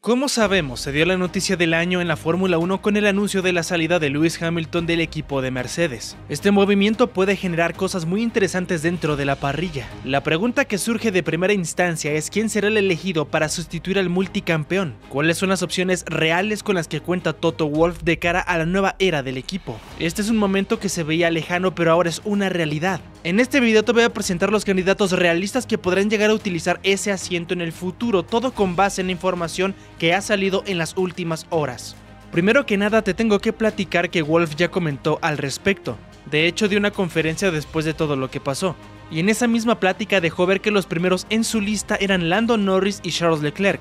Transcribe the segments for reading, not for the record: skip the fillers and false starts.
Como sabemos, se dio la noticia del año en la Fórmula 1 con el anuncio de la salida de Lewis Hamilton del equipo de Mercedes. Este movimiento puede generar cosas muy interesantes dentro de la parrilla. La pregunta que surge de primera instancia es quién será el elegido para sustituir al multicampeón. ¿Cuáles son las opciones reales con las que cuenta Toto Wolff de cara a la nueva era del equipo? Este es un momento que se veía lejano, pero ahora es una realidad. En este video te voy a presentar los candidatos realistas que podrán llegar a utilizar ese asiento en el futuro, todo con base en la información que ha salido en las últimas horas. Primero que nada te tengo que platicar que Wolff ya comentó al respecto. De hecho, dio una conferencia después de todo lo que pasó, y en esa misma plática dejó ver que los primeros en su lista eran Lando Norris y Charles Leclerc.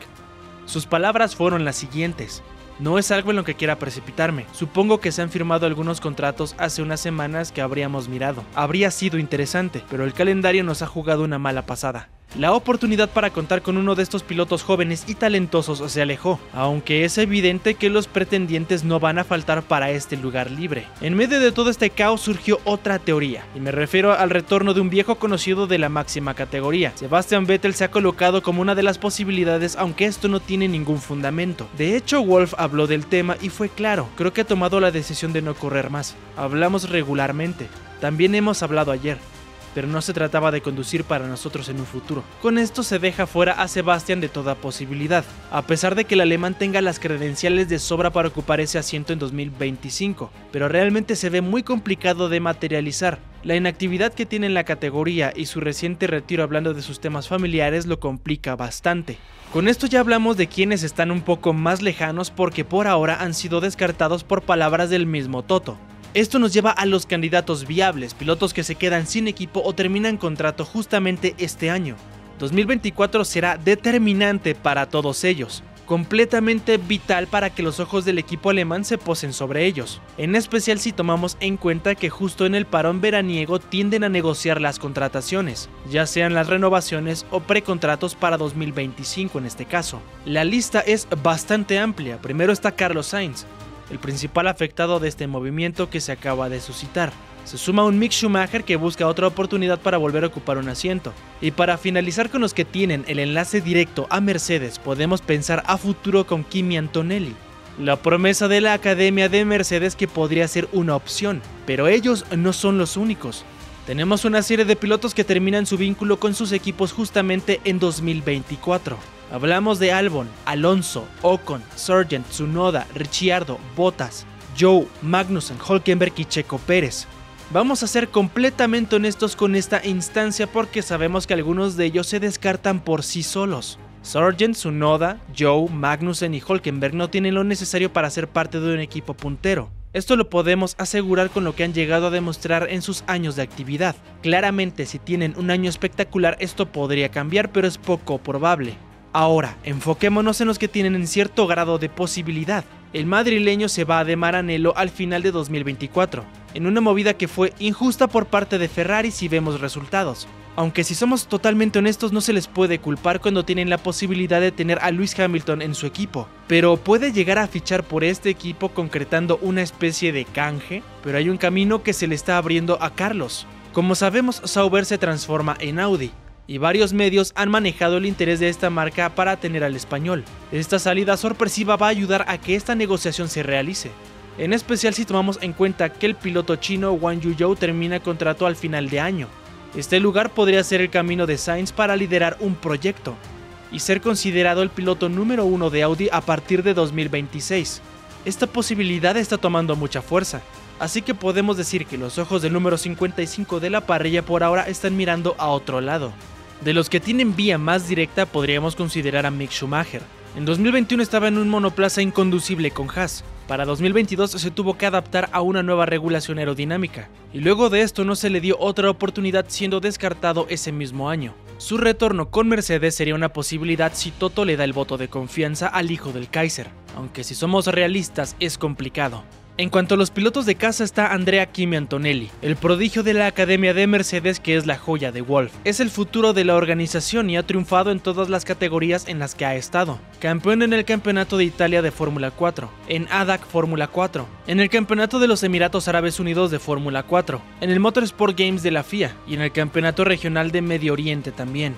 Sus palabras fueron las siguientes: no es algo en lo que quiera precipitarme. Supongo que se han firmado algunos contratos hace unas semanas que habríamos mirado. Habría sido interesante, pero el calendario nos ha jugado una mala pasada. La oportunidad para contar con uno de estos pilotos jóvenes y talentosos se alejó, aunque es evidente que los pretendientes no van a faltar para este lugar libre. En medio de todo este caos surgió otra teoría, y me refiero al retorno de un viejo conocido de la máxima categoría. Sebastian Vettel se ha colocado como una de las posibilidades, aunque esto no tiene ningún fundamento. De hecho, Wolff habló del tema y fue claro: creo que ha tomado la decisión de no correr más. Hablamos regularmente, también hemos hablado ayer, pero no se trataba de conducir para nosotros en un futuro. Con esto se deja fuera a Sebastian de toda posibilidad, a pesar de que el alemán tenga las credenciales de sobra para ocupar ese asiento en 2025, pero realmente se ve muy complicado de materializar. La inactividad que tiene en la categoría y su reciente retiro hablando de sus temas familiares lo complica bastante. Con esto ya hablamos de quienes están un poco más lejanos porque por ahora han sido descartados por palabras del mismo Toto. Esto nos lleva a los candidatos viables, pilotos que se quedan sin equipo o terminan contrato justamente este año. 2024 será determinante para todos ellos, completamente vital para que los ojos del equipo alemán se posen sobre ellos, en especial si tomamos en cuenta que justo en el parón veraniego tienden a negociar las contrataciones, ya sean las renovaciones o precontratos para 2025 en este caso. La lista es bastante amplia. Primero está Carlos Sainz, el principal afectado de este movimiento que se acaba de suscitar. Se suma un Mick Schumacher que busca otra oportunidad para volver a ocupar un asiento. Y para finalizar con los que tienen el enlace directo a Mercedes, podemos pensar a futuro con Kimi Antonelli, la promesa de la academia de Mercedes, que podría ser una opción. Pero ellos no son los únicos. Tenemos una serie de pilotos que terminan su vínculo con sus equipos justamente en 2024. Hablamos de Albon, Alonso, Ocon, Sargent, Tsunoda, Ricciardo, Bottas, Zhou, Magnussen, Hülkenberg y Checo Pérez. Vamos a ser completamente honestos con esta instancia porque sabemos que algunos de ellos se descartan por sí solos. Sargent, Tsunoda, Zhou, Magnussen y Hülkenberg no tienen lo necesario para ser parte de un equipo puntero. Esto lo podemos asegurar con lo que han llegado a demostrar en sus años de actividad. Claramente, si tienen un año espectacular, esto podría cambiar, pero es poco probable. Ahora, enfoquémonos en los que tienen un cierto grado de posibilidad. El madrileño se va de Maranello al final de 2024, en una movida que fue injusta por parte de Ferrari si vemos resultados. Aunque si somos totalmente honestos no se les puede culpar cuando tienen la posibilidad de tener a Lewis Hamilton en su equipo. Pero puede llegar a fichar por este equipo concretando una especie de canje, pero hay un camino que se le está abriendo a Carlos. Como sabemos, Sauber se transforma en Audi, y varios medios han manejado el interés de esta marca para tener al español. Esta salida sorpresiva va a ayudar a que esta negociación se realice, en especial si tomamos en cuenta que el piloto chino Wang Yuzhou termina contrato al final de año. Este lugar podría ser el camino de Sainz para liderar un proyecto y ser considerado el piloto número 1 de Audi a partir de 2026. Esta posibilidad está tomando mucha fuerza, así que podemos decir que los ojos del número 55 de la parrilla por ahora están mirando a otro lado. De los que tienen vía más directa podríamos considerar a Mick Schumacher. En 2021 estaba en un monoplaza inconducible con Haas. Para 2022 se tuvo que adaptar a una nueva regulación aerodinámica, y luego de esto no se le dio otra oportunidad, siendo descartado ese mismo año. Su retorno con Mercedes sería una posibilidad si Toto le da el voto de confianza al hijo del Kaiser, aunque si somos realistas es complicado. En cuanto a los pilotos de casa está Andrea Kimi Antonelli, el prodigio de la academia de Mercedes que es la joya de Wolff. Es el futuro de la organización y ha triunfado en todas las categorías en las que ha estado. Campeón en el Campeonato de Italia de Fórmula 4, en ADAC Fórmula 4, en el Campeonato de los Emiratos Árabes Unidos de Fórmula 4, en el Motorsport Games de la FIA y en el Campeonato Regional de Medio Oriente también,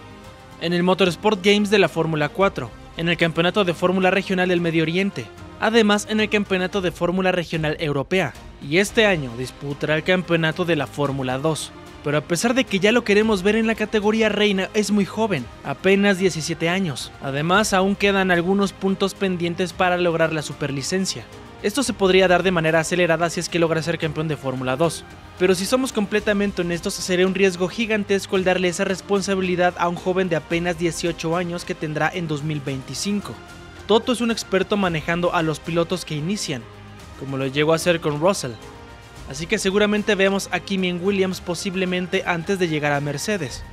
en el Motorsport Games de la Fórmula 4, en el Campeonato de Fórmula Regional del Medio Oriente, además en el Campeonato de Fórmula Regional Europea, y este año disputará el Campeonato de la Fórmula 2. Pero a pesar de que ya lo queremos ver en la categoría reina, es muy joven, apenas 17 años. Además, aún quedan algunos puntos pendientes para lograr la superlicencia. Esto se podría dar de manera acelerada si es que logra ser campeón de Fórmula 2. Pero si somos completamente honestos, sería un riesgo gigantesco el darle esa responsabilidad a un joven de apenas 18 años que tendrá en 2025. Toto es un experto manejando a los pilotos que inician, como lo llegó a hacer con Russell. Así que seguramente veamos a Kimi en Williams posiblemente antes de llegar a Mercedes,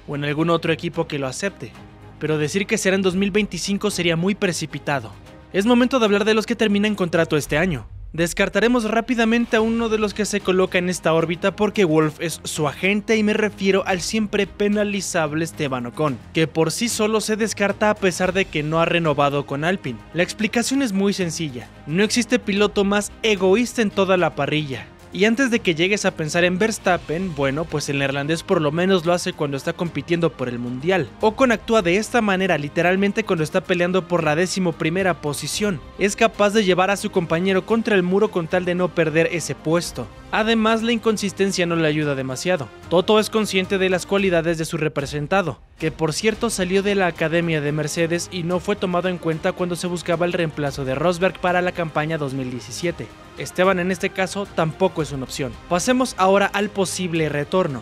o en algún otro equipo que lo acepte, pero decir que será en 2025 sería muy precipitado. Es momento de hablar de los que terminan contrato este año. Descartaremos rápidamente a uno de los que se coloca en esta órbita porque Wolff es su agente, y me refiero al siempre penalizable Esteban Ocon, que por sí solo se descarta a pesar de que no ha renovado con Alpine. La explicación es muy sencilla: no existe piloto más egoísta en toda la parrilla. Y antes de que llegues a pensar en Verstappen, bueno, pues el neerlandés por lo menos lo hace cuando está compitiendo por el mundial. Ocon actúa de esta manera literalmente cuando está peleando por la 11ª posición. Es capaz de llevar a su compañero contra el muro con tal de no perder ese puesto. Además, la inconsistencia no le ayuda demasiado. Toto es consciente de las cualidades de su representado, que por cierto salió de la academia de Mercedes y no fue tomado en cuenta cuando se buscaba el reemplazo de Rosberg para la campaña 2017. Esteban en este caso tampoco es una opción. Pasemos ahora al posible retorno.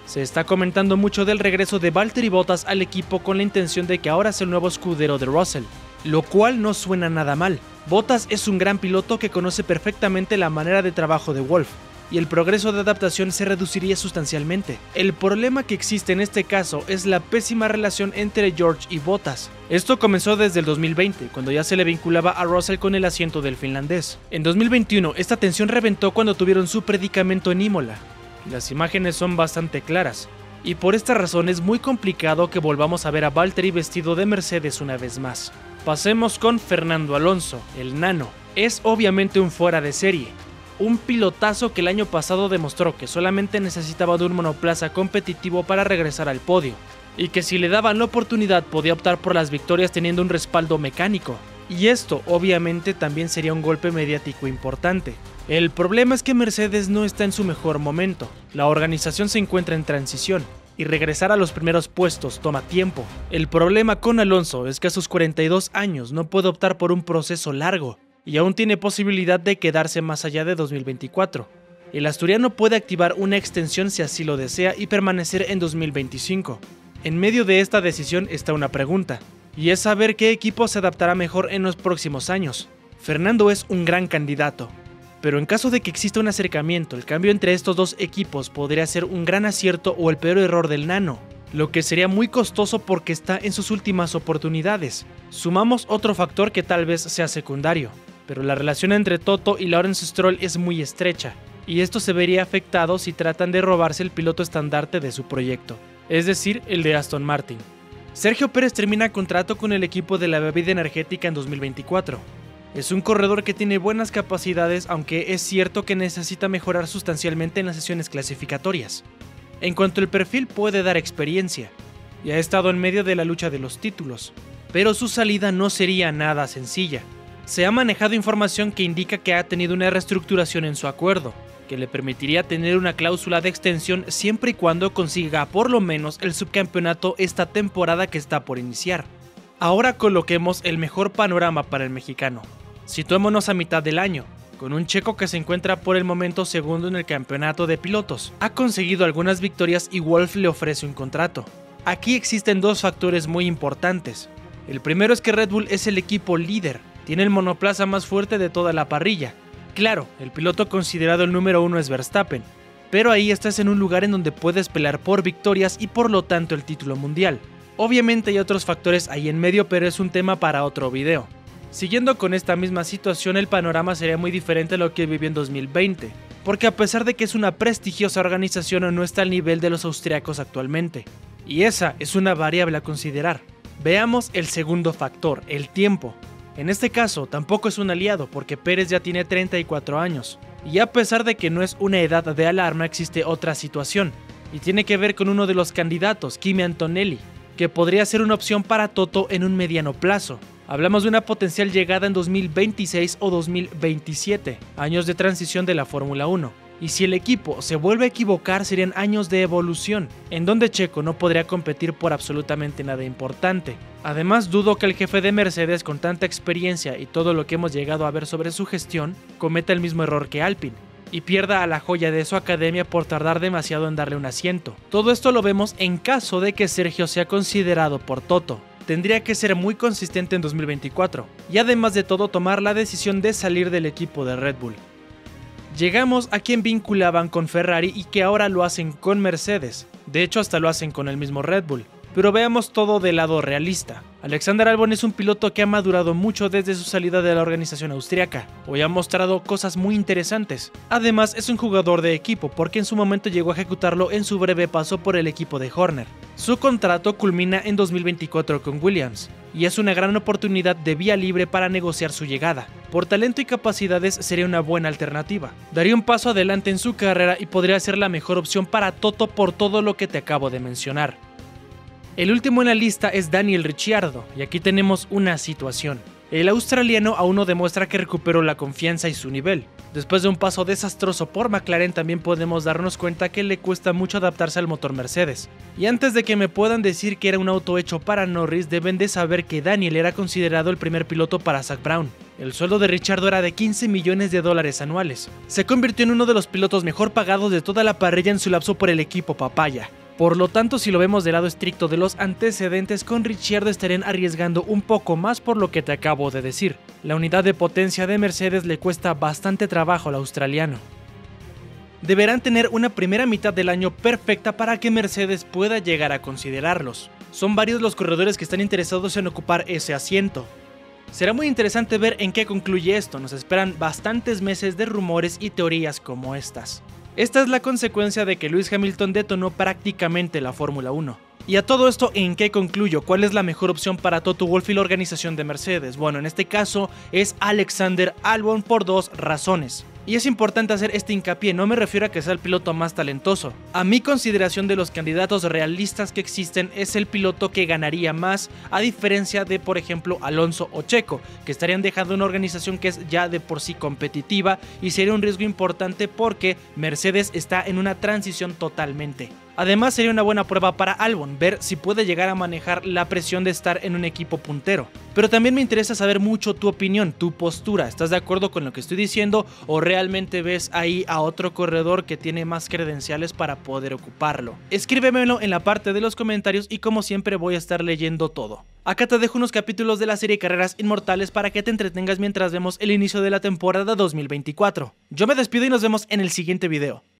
Se está comentando mucho del regreso de Valtteri Bottas al equipo con la intención de que ahora sea el nuevo escudero de Russell, lo cual no suena nada mal. Bottas es un gran piloto que conoce perfectamente la manera de trabajo de Wolff, y el progreso de adaptación se reduciría sustancialmente. El problema que existe en este caso es la pésima relación entre George y Bottas. Esto comenzó desde el 2020, cuando ya se le vinculaba a Russell con el asiento del finlandés. En 2021, esta tensión reventó cuando tuvieron su predicamento en Imola. Las imágenes son bastante claras, y por esta razón es muy complicado que volvamos a ver a Valtteri vestido de Mercedes una vez más. Pasemos con Fernando Alonso, el nano. Es obviamente un fuera de serie, un pilotazo que el año pasado demostró que solamente necesitaba de un monoplaza competitivo para regresar al podio, y que si le daban la oportunidad podía optar por las victorias teniendo un respaldo mecánico. Y esto obviamente también sería un golpe mediático importante. El problema es que Mercedes no está en su mejor momento, la organización se encuentra en transición, y regresar a los primeros puestos toma tiempo. El problema con Alonso es que a sus 42 años no puede optar por un proceso largo, y aún tiene posibilidad de quedarse más allá de 2024. El asturiano puede activar una extensión si así lo desea y permanecer en 2025. En medio de esta decisión está una pregunta, y es saber qué equipo se adaptará mejor en los próximos años. Fernando es un gran candidato, pero en caso de que exista un acercamiento, el cambio entre estos dos equipos podría ser un gran acierto o el peor error del nano, lo que sería muy costoso porque está en sus últimas oportunidades. Sumamos otro factor que tal vez sea secundario, pero la relación entre Toto y Lawrence Stroll es muy estrecha, y esto se vería afectado si tratan de robarse el piloto estandarte de su proyecto, es decir, el de Aston Martin. Sergio Pérez termina contrato con el equipo de la bebida energética en 2024. Es un corredor que tiene buenas capacidades, aunque es cierto que necesita mejorar sustancialmente en las sesiones clasificatorias. En cuanto al perfil, puede dar experiencia, y ha estado en medio de la lucha de los títulos, pero su salida no sería nada sencilla. Se ha manejado información que indica que ha tenido una reestructuración en su acuerdo, que le permitiría tener una cláusula de extensión siempre y cuando consiga por lo menos el subcampeonato esta temporada que está por iniciar. Ahora coloquemos el mejor panorama para el mexicano. Situémonos a mitad del año, con un checo que se encuentra por el momento segundo en el campeonato de pilotos. Ha conseguido algunas victorias y Wolff le ofrece un contrato. Aquí existen dos factores muy importantes. El primero es que Red Bull es el equipo líder, tiene el monoplaza más fuerte de toda la parrilla. Claro, el piloto considerado el número 1 es Verstappen, pero ahí estás en un lugar en donde puedes pelear por victorias y por lo tanto el título mundial. Obviamente hay otros factores ahí en medio, pero es un tema para otro video. Siguiendo con esta misma situación, el panorama sería muy diferente a lo que vivió en 2020, porque a pesar de que es una prestigiosa organización no está al nivel de los austriacos actualmente, y esa es una variable a considerar. Veamos el segundo factor, el tiempo. En este caso tampoco es un aliado porque Pérez ya tiene 34 años, y a pesar de que no es una edad de alarma existe otra situación, y tiene que ver con uno de los candidatos, Kimi Antonelli. que podría ser una opción para Toto en un mediano plazo. Hablamos de una potencial llegada en 2026 o 2027, años de transición de la Fórmula 1. Y si el equipo se vuelve a equivocar, serían años de evolución, en donde Checo no podría competir por absolutamente nada importante. Además, dudo que el jefe de Mercedes, con tanta experiencia y todo lo que hemos llegado a ver sobre su gestión, cometa el mismo error que Alpine y pierda a la joya de su academia por tardar demasiado en darle un asiento. Todo esto lo vemos en caso de que Sergio sea considerado por Toto. Tendría que ser muy consistente en 2024 y además de todo tomar la decisión de salir del equipo de Red Bull. Llegamos a quien vinculaban con Ferrari y que ahora lo hacen con Mercedes, de hecho hasta lo hacen con el mismo Red Bull. Pero veamos todo del lado realista. Alexander Albon es un piloto que ha madurado mucho desde su salida de la organización austriaca. Hoy ha mostrado cosas muy interesantes. Además es un jugador de equipo porque en su momento llegó a ejecutarlo en su breve paso por el equipo de Horner. Su contrato culmina en 2024 con Williams y es una gran oportunidad de vía libre para negociar su llegada. Por talento y capacidades sería una buena alternativa. Daría un paso adelante en su carrera y podría ser la mejor opción para Toto por todo lo que te acabo de mencionar. El último en la lista es Daniel Ricciardo, y aquí tenemos una situación. El australiano aún no demuestra que recuperó la confianza y su nivel. Después de un paso desastroso por McLaren, también podemos darnos cuenta que le cuesta mucho adaptarse al motor Mercedes. Y antes de que me puedan decir que era un auto hecho para Norris, deben de saber que Daniel era considerado el primer piloto para Zak Brown. El sueldo de Ricciardo era de $15 millones anuales. Se convirtió en uno de los pilotos mejor pagados de toda la parrilla en su lapso por el equipo papaya. Por lo tanto, si lo vemos del lado estricto de los antecedentes, con Ricciardo estarían arriesgando un poco más por lo que te acabo de decir. La unidad de potencia de Mercedes le cuesta bastante trabajo al australiano. Deberán tener una primera mitad del año perfecta para que Mercedes pueda llegar a considerarlos. Son varios los corredores que están interesados en ocupar ese asiento. Será muy interesante ver en qué concluye esto, nos esperan bastantes meses de rumores y teorías como estas. Esta es la consecuencia de que Lewis Hamilton detonó prácticamente la Fórmula 1. Y a todo esto, ¿en qué concluyo? ¿Cuál es la mejor opción para Toto Wolff y la organización de Mercedes? Bueno, en este caso es Alexander Albon por dos razones. Y es importante hacer este hincapié, no me refiero a que sea el piloto más talentoso. A mi consideración de los candidatos realistas que existen, es el piloto que ganaría más, a diferencia de, por ejemplo, Alonso o Checo, que estarían dejando una organización que es ya de por sí competitiva y sería un riesgo importante porque Mercedes está en una transición totalmente. Además sería una buena prueba para Albon, ver si puede llegar a manejar la presión de estar en un equipo puntero. Pero también me interesa saber mucho tu opinión, tu postura. ¿Estás de acuerdo con lo que estoy diciendo o realmente ves ahí a otro corredor que tiene más credenciales para poder ocuparlo? Escríbemelo en la parte de los comentarios y como siempre voy a estar leyendo todo. Acá te dejo unos capítulos de la serie Carreras Inmortales para que te entretengas mientras vemos el inicio de la temporada 2024. Yo me despido y nos vemos en el siguiente video.